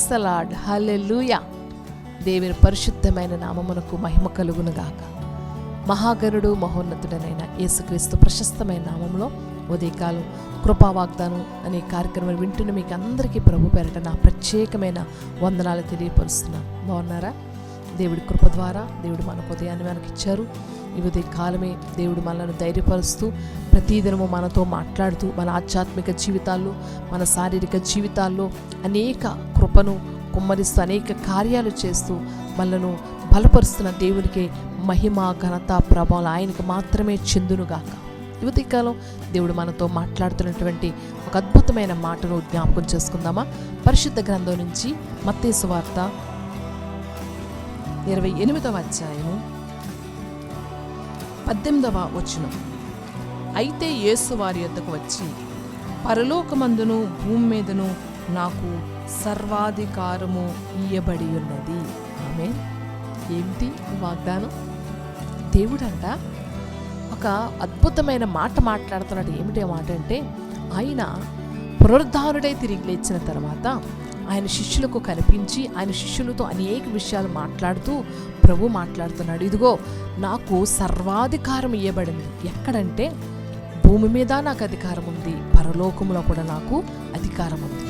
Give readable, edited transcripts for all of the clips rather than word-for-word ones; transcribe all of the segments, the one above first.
Praise the lord, హల్లెలూయా. దేవుని పరిశుద్ధమైన నామమునకు మహిమ కలుగును గాక. మహాగణుడు మహోన్నతుడనైన యేసుక్రీస్తు ప్రశస్తమైన నామంలో ఉదయకాలం కృపా వాగ్దానం అనే కార్యక్రమం వింటున్న మీకు అందరికీ ప్రభు పేరట నా ప్రత్యేకమైన వందనాలు తెలియపరుస్తున్నాను. బాగున్నారా? దేవుడి కృప ద్వారా దేవుడు మనకు ఉదయాన్ని మనకిచ్చారు. ఈ ఉదయ కాలమే దేవుడు మనల్ని ధైర్యపరుస్తూ ప్రతిదినము మనతో మాట్లాడుతూ మన ఆధ్యాత్మిక జీవితాల్లో, మన శారీరక జీవితాల్లో అనేక కృపను కుమ్మరిస్తూ అనేక కార్యాలు చేస్తూ మనలను బలపరుస్తున్న దేవునికి మహిమ, ఘనత, ప్రభావం ఆయనకు మాత్రమే చెందునుగాక. ఈ ఉదయకాలం దేవుడు మనతో మాట్లాడుతున్నటువంటి ఒక అద్భుతమైన మాటను జ్ఞాపకం చేసుకుందామా? పరిశుద్ధ గ్రంథం నుంచి మత్తయి సువార్త 28వ అధ్యాయము 18వ వచనం. అయితే యేసు వారి యొద్దకు వచ్చి, పరలోకమందును భూమి మీదను నాకు సర్వాధికారము ఇయ్యబడి ఉన్నది. ఆమేన్. ఏమిటి వాగ్దానం? దేవుడంట ఒక అద్భుతమైన మాట మాట్లాడుతున్నాడు. ఏమిటి మాట అంటే, ఆయన పునరుద్ధానుడై తిరిగి లేచిన తర్వాత ఆయన శిష్యులకు కనిపించి ఆయన శిష్యులతో అనేక విషయాలు మాట్లాడుతూ ప్రభు మాట్లాడుతున్నాడు. ఇదిగో నాకు సర్వాధికారం ఇవ్వబడింది. ఎక్కడంటే భూమి మీద నాకు అధికారం ఉంది, పరలోకములో కూడా నాకు అధికారం ఉంది.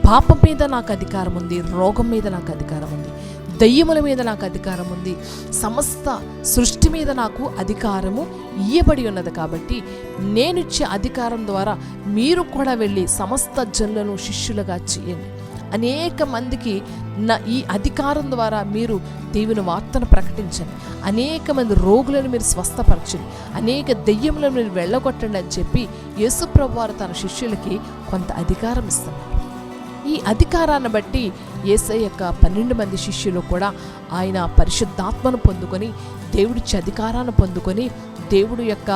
పాపం మీద నాకు అధికారం ఉంది, రోగం మీద నాకు అధికారం ఉంది, దయ్యముల మీద నాకు అధికారం ఉంది, సమస్త సృష్టి మీద నాకు అధికారము ఇయ్యబడి ఉన్నది. కాబట్టి నేనిచ్చే అధికారం ద్వారా మీరు కూడా వెళ్ళి సమస్త జనులను శిష్యులుగా చేయండి. అనేక మందికి ఈ అధికారం ద్వారా మీరు దేవుని వార్తను ప్రకటించండి, అనేక మంది రోగులను మీరు స్వస్థపరచండి, అనేక దెయ్యములను మీరు వెళ్ళగొట్టండి అని చెప్పి యేసుప్రభువు వారు తన శిష్యులకి కొంత అధికారం ఇస్తున్నారు. ఈ అధికారాన్ని బట్టి యేసయ్య యొక్క 12 మంది శిష్యులు కూడా ఆయన పరిశుద్ధాత్మను పొందుకొని దేవుడిచ్చే అధికారాన్ని పొందుకొని దేవుడు యొక్క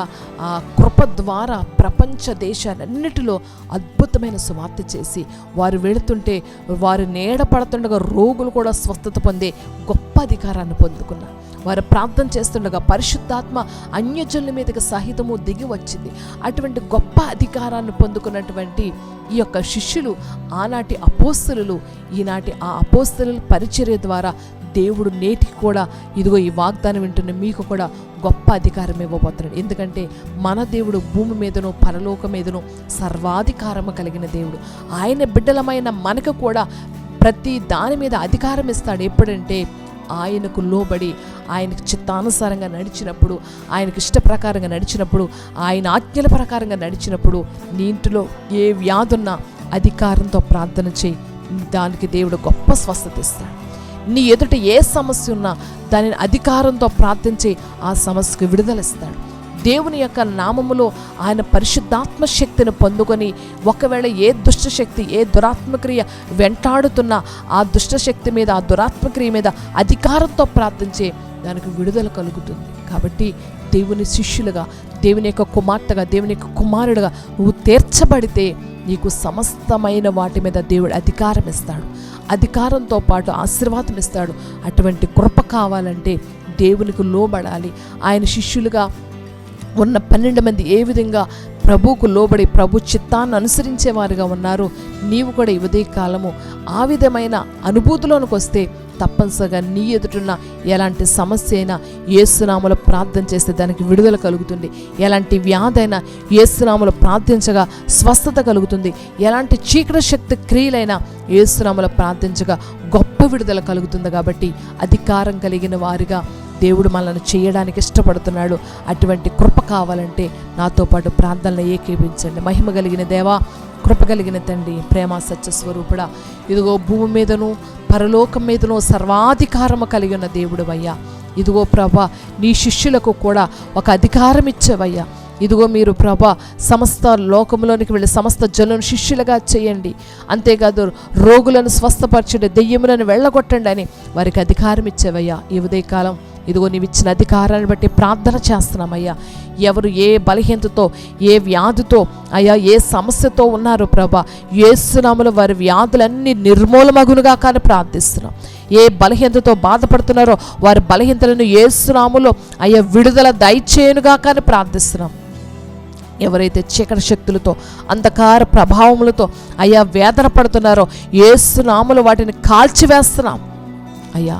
కృప ద్వారా ప్రపంచ దేశాలన్నిటిలో అద్భుతమైన సువార్త చేసి వారు వెళుతుంటే వారు నీడపడుతుండగా రోగులు కూడా స్వస్థత పొందే గొప్ప అధికారాన్ని పొందుకున్నారు. వారు ప్రార్థన చేస్తుండగా పరిశుద్ధాత్మ అన్యజనుల మీదకి సహితము దిగి వచ్చింది. అటువంటి గొప్ప అధికారాన్ని పొందుకున్నటువంటి ఈ యొక్క శిష్యులు ఆనాటి అపోస్తలులు, ఈనాటి ఆ అపోస్తలుల పరిచర్య ద్వారా దేవుడు నేటికి కూడా ఇదిగో ఈ వాగ్దానం వింటున్న మీకు కూడా గొప్ప అధికారం ఇవ్వబోతున్నాడు. ఎందుకంటే మన దేవుడు భూమి మీదను పరలోకం మీదను సర్వాధికారము కలిగిన దేవుడు. ఆయన బిడ్డలమైన మనకు కూడా ప్రతి దాని మీద అధికారం ఇస్తాడు. ఎప్పుడంటే ఆయనకు లోబడి ఆయనకు చిత్తానుసారంగా నడిచినప్పుడు, ఆయనకు ఇష్ట ప్రకారంగా నడిచినప్పుడు, ఆయన ఆజ్ఞల ప్రకారంగా నడిచినప్పుడు నీ ఇంటిలో ఏ వ్యాధున్నా అధికారంతో ప్రార్థన చేయి, దానికి దేవుడు గొప్ప స్వస్థత ఇస్తాడు. నీ ఎదుట ఏ సమస్య ఉన్నా దానిని అధికారంతో ప్రార్థించి ఆ సమస్యకు విడుదలిస్తాడు. దేవుని యొక్క నామములో ఆయన పరిశుద్ధాత్మ శక్తిని పొందుకొని ఒకవేళ ఏ దుష్టశక్తి, ఏ దురాత్మక్రియ వెంటాడుతున్నా ఆ దుష్టశక్తి మీద, ఆ దురాత్మక్రియ మీద అధికారంతో ప్రార్థించే దానికి విడుదల కలుగుతుంది. కాబట్టి దేవుని శిష్యులుగా, దేవుని యొక్క కుమార్తెగా, దేవుని యొక్క కుమారుడుగా నువ్వు తీర్చబడితే నీకు సమస్తమైన వాటి మీద దేవుడు అధికారం ఇస్తాడు. అధికారంతో పాటు ఆశీర్వాదం ఇస్తాడు. అటువంటి కృప కావాలంటే దేవునికి లోబడాలి. ఆయన శిష్యులుగా ఉన్న 12 మంది ఏ విధంగా ప్రభువుకు లోబడి ప్రభు చిత్తాన్ని అనుసరించేవారుగా ఉన్నారు, నీవు కూడా ఈ ఉదయ కాలము ఆ విధమైన అనుభూతిలోనికి వస్తే తప్పనిసరిగా నీ ఎదుటిన్న ఎలాంటి సమస్య అయినా యేసునామములో ప్రార్థన చేస్తే దానికి విడుదల కలుగుతుంది. ఎలాంటి వ్యాధి అయినా యేసునామములో ప్రార్థించగా స్వస్థత కలుగుతుంది. ఎలాంటి చీకటి శక్తి క్రియలైనా యేసునామములో ప్రార్థించగా గొప్ప విడుదల కలుగుతుంది. కాబట్టి అధికారం కలిగిన వారిగా దేవుడు మనల్ని చేయడానికి ఇష్టపడుతున్నాడు. అటువంటి కృప కావాలంటే నాతో పాటు ప్రార్థనలు ఏకీభించండి. మహిమ కలిగిన దేవా, కృప కలిగిన తండ్రి, ప్రేమ సత్య స్వరూపుడా, ఇదిగో భూమి మీదను పరలోకం మీదను సర్వాధికారము కలిగి ఉన్న దేవుడు అయ్యా. ఇదిగో ప్రభా, నీ శిష్యులకు కూడా ఒక అధికారం ఇచ్చేవయ్యా. ఇదిగో మీరు ప్రభా సమస్త లోకంలోనికి వెళ్ళి సమస్త జనులను శిష్యులుగా చేయండి, అంతేకాదు రోగులను స్వస్థపరచండి, దెయ్యములను వెళ్ళగొట్టండి అని వారికి అధికారం ఇచ్చేవయ్యా. ఈ ఉదయకాలం ఇదిగో నీవు ఇచ్చిన అధికారాన్ని బట్టి ప్రార్థన చేస్తున్నామయ్యా. ఎవరు ఏ బలహీనతతో, ఏ వ్యాధితో అయ్యా, ఏ సమస్యతో ఉన్నారో ప్రభా, యేసునామములో వారి వ్యాధులన్నీ నిర్మూలమగునుగా కానీ ప్రార్థిస్తున్నాం. ఏ బలహీనతతో బాధపడుతున్నారో వారి బలహీనతలను యేసునామములో అయ్యా విడుదల దయచేయునుగా కానీ ప్రార్థిస్తున్నాం. ఎవరైతే చీకటి శక్తులతో అంధకార ప్రభావములతో అయ్యా వేదన పడుతున్నారో యేసు నామములో వాటిని కాల్చివేస్తున్నాం అయ్యా.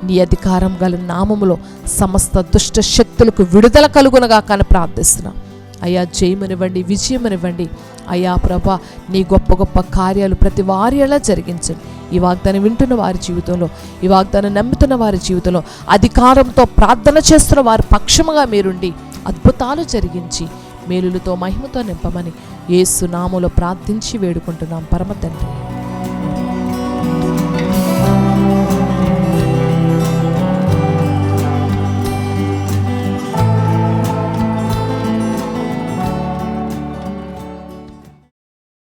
నీ అధికారం గల నామములో సమస్త దుష్ట శక్తులకు విడుదల కలుగునగా కానీ ప్రార్థిస్తున్నాం అయ్యా. జయమనివ్వండి, విజయమనివ్వండి అయ్యా ప్రభా. నీ గొప్ప గొప్ప కార్యాలు ప్రతి వారి ఎలా జరిగించండి. ఈ వాగ్దానం వింటున్న వారి జీవితంలో, ఈ వాగ్దానం నమ్ముతున్న వారి జీవితంలో అధికారంతో ప్రార్థన చేస్తున్న వారి పక్షముగా మీరుండి అద్భుతాలు జరిగించి మేలులతో మహిమతో నింపమని యేసు నామములో ప్రార్థించి వేడుకుంటున్నాం పరమ తండ్రి.